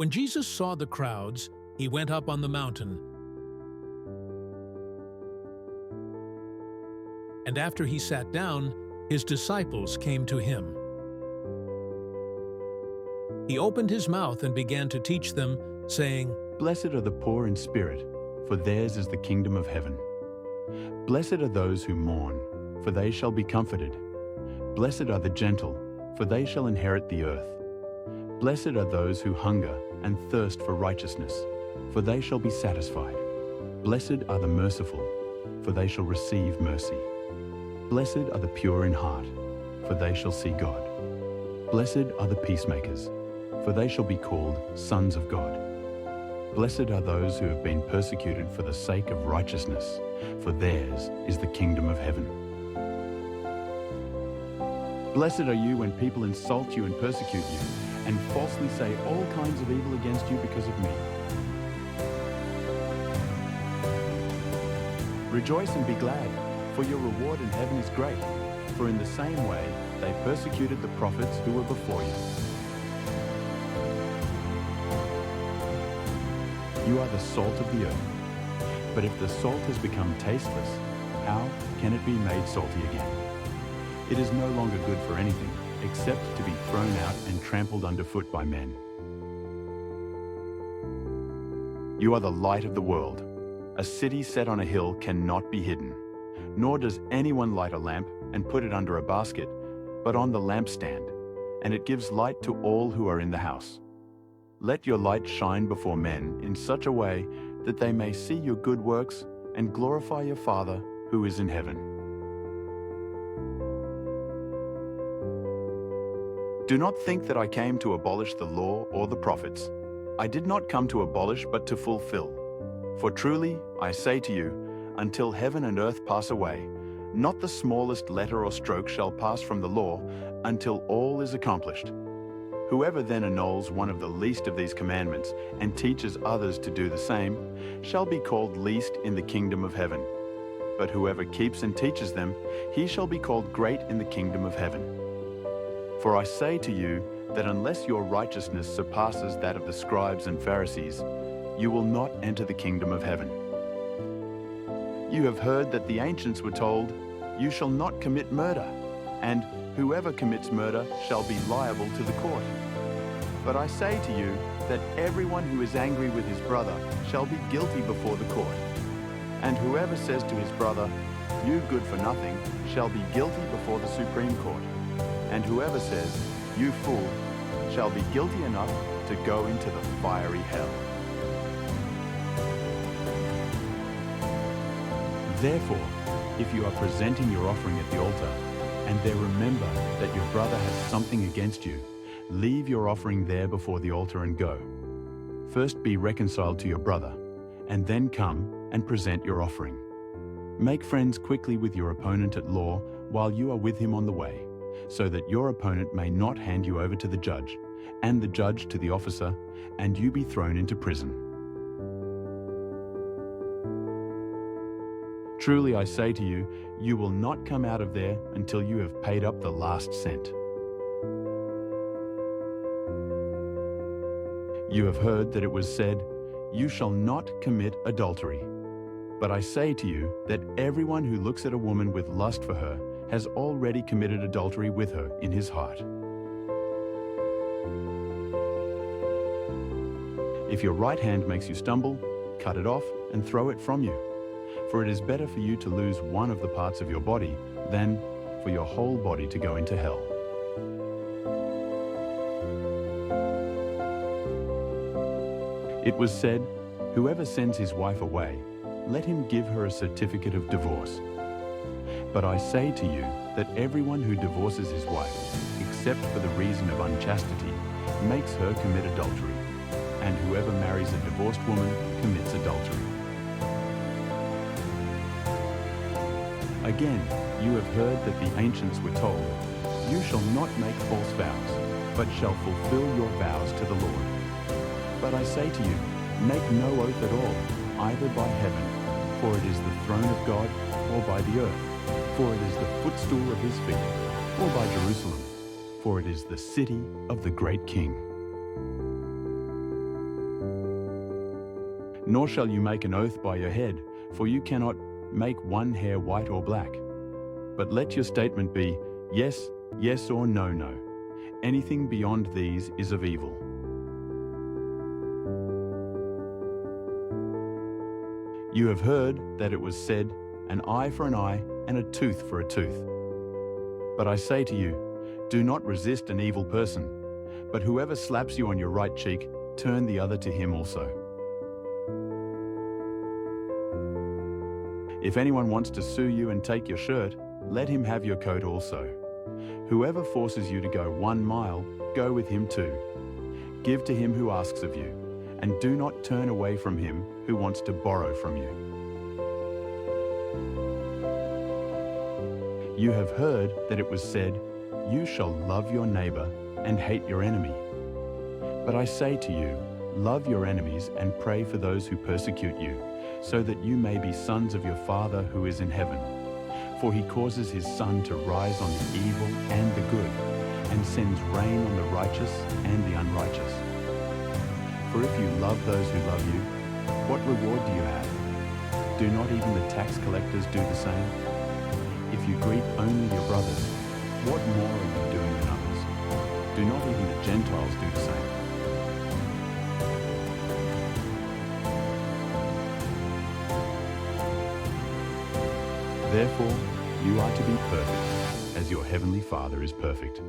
When Jesus saw the crowds, he went up on the mountain. And after he sat down, his disciples came to him. He opened his mouth and began to teach them, saying, Blessed are the poor in spirit, for theirs is the kingdom of heaven. Blessed are those who mourn, for they shall be comforted. Blessed are the gentle, for they shall inherit the earth. Blessed are those who hunger and thirst for righteousness, for they shall be satisfied. Blessed are the merciful, for they shall receive mercy. Blessed are the pure in heart, for they shall see God. Blessed are the peacemakers, for they shall be called sons of God. Blessed are those who have been persecuted for the sake of righteousness, for theirs is the kingdom of heaven. Blessed are you when people insult you and persecute you, and falsely say all kinds of evil against you because of me. Rejoice and be glad, for your reward in heaven is great, for in the same way they persecuted the prophets who were before you. You are the salt of the earth. But if the salt has become tasteless, how can it be made salty again? It is no longer good for anything, except to be thrown out and trampled underfoot by men. You are the light of the world. A city set on a hill cannot be hidden. Nor does anyone light a lamp and put it under a basket, but on the lampstand, and it gives light to all who are in the house. Let your light shine before men in such a way that they may see your good works and glorify your Father who is in heaven. Do not think that I came to abolish the law or the prophets. I did not come to abolish but to fulfill. For truly, I say to you, until heaven and earth pass away, not the smallest letter or stroke shall pass from the law until all is accomplished. Whoever then annuls one of the least of these commandments and teaches others to do the same shall be called least in the kingdom of heaven. But whoever keeps and teaches them, he shall be called great in the kingdom of heaven. For I say to you that unless your righteousness surpasses that of the scribes and Pharisees, you will not enter the kingdom of heaven. You have heard that the ancients were told, "You shall not commit murder," and "Whoever commits murder shall be liable to the court." But I say to you that everyone who is angry with his brother shall be guilty before the court. And whoever says to his brother, "You good for nothing," shall be guilty before the Supreme Court. And whoever says, "You fool," shall be guilty enough to go into the fiery hell. Therefore, if you are presenting your offering at the altar, and there remember that your brother has something against you, leave your offering there before the altar and go. First be reconciled to your brother, and then come and present your offering. Make friends quickly with your opponent at law while you are with him on the way, so that your opponent may not hand you over to the judge, and the judge to the officer, and you be thrown into prison. Truly I say to you, you will not come out of there until you have paid up the last cent. You have heard that it was said, "You shall not commit adultery." But I say to you that everyone who looks at a woman with lust for her has already committed adultery with her in his heart. If your right hand makes you stumble, cut it off and throw it from you. For it is better for you to lose one of the parts of your body than for your whole body to go into hell. It was said, "Whoever sends his wife away, let him give her a certificate of divorce." But I say to you that everyone who divorces his wife, except for the reason of unchastity, makes her commit adultery, and whoever marries a divorced woman commits adultery. Again, you have heard that the ancients were told, "You shall not make false vows, but shall fulfill your vows to the Lord." But I say to you, make no oath at all, either by heaven, for it is the throne of God, or by the earth, for it is the footstool of his feet, or by Jerusalem, for it is the city of the great King. Nor shall you make an oath by your head, for you cannot make one hair white or black. But let your statement be, yes, yes, or no, no. Anything beyond these is of evil. You have heard that it was said, an eye for an eye and a tooth for a tooth. But I say to you, do not resist an evil person, but whoever slaps you on your right cheek, turn the other to him also. If anyone wants to sue you and take your shirt, let him have your coat also. Whoever forces you to go 1 mile, go with him 2. Give to him who asks of you, and do not turn away from him who wants to borrow from you. You have heard that it was said, you shall love your neighbor and hate your enemy. But I say to you, love your enemies and pray for those who persecute you, so that you may be sons of your Father who is in heaven. For he causes his sun to rise on the evil and the good, and sends rain on the righteous and the unrighteous. For if you love those who love you, what reward do you have? Do not even the tax collectors do the same? If you greet only your brothers, what more are you doing than others? Do not even the Gentiles do the same? Therefore, you are to be perfect, as your heavenly Father is perfect.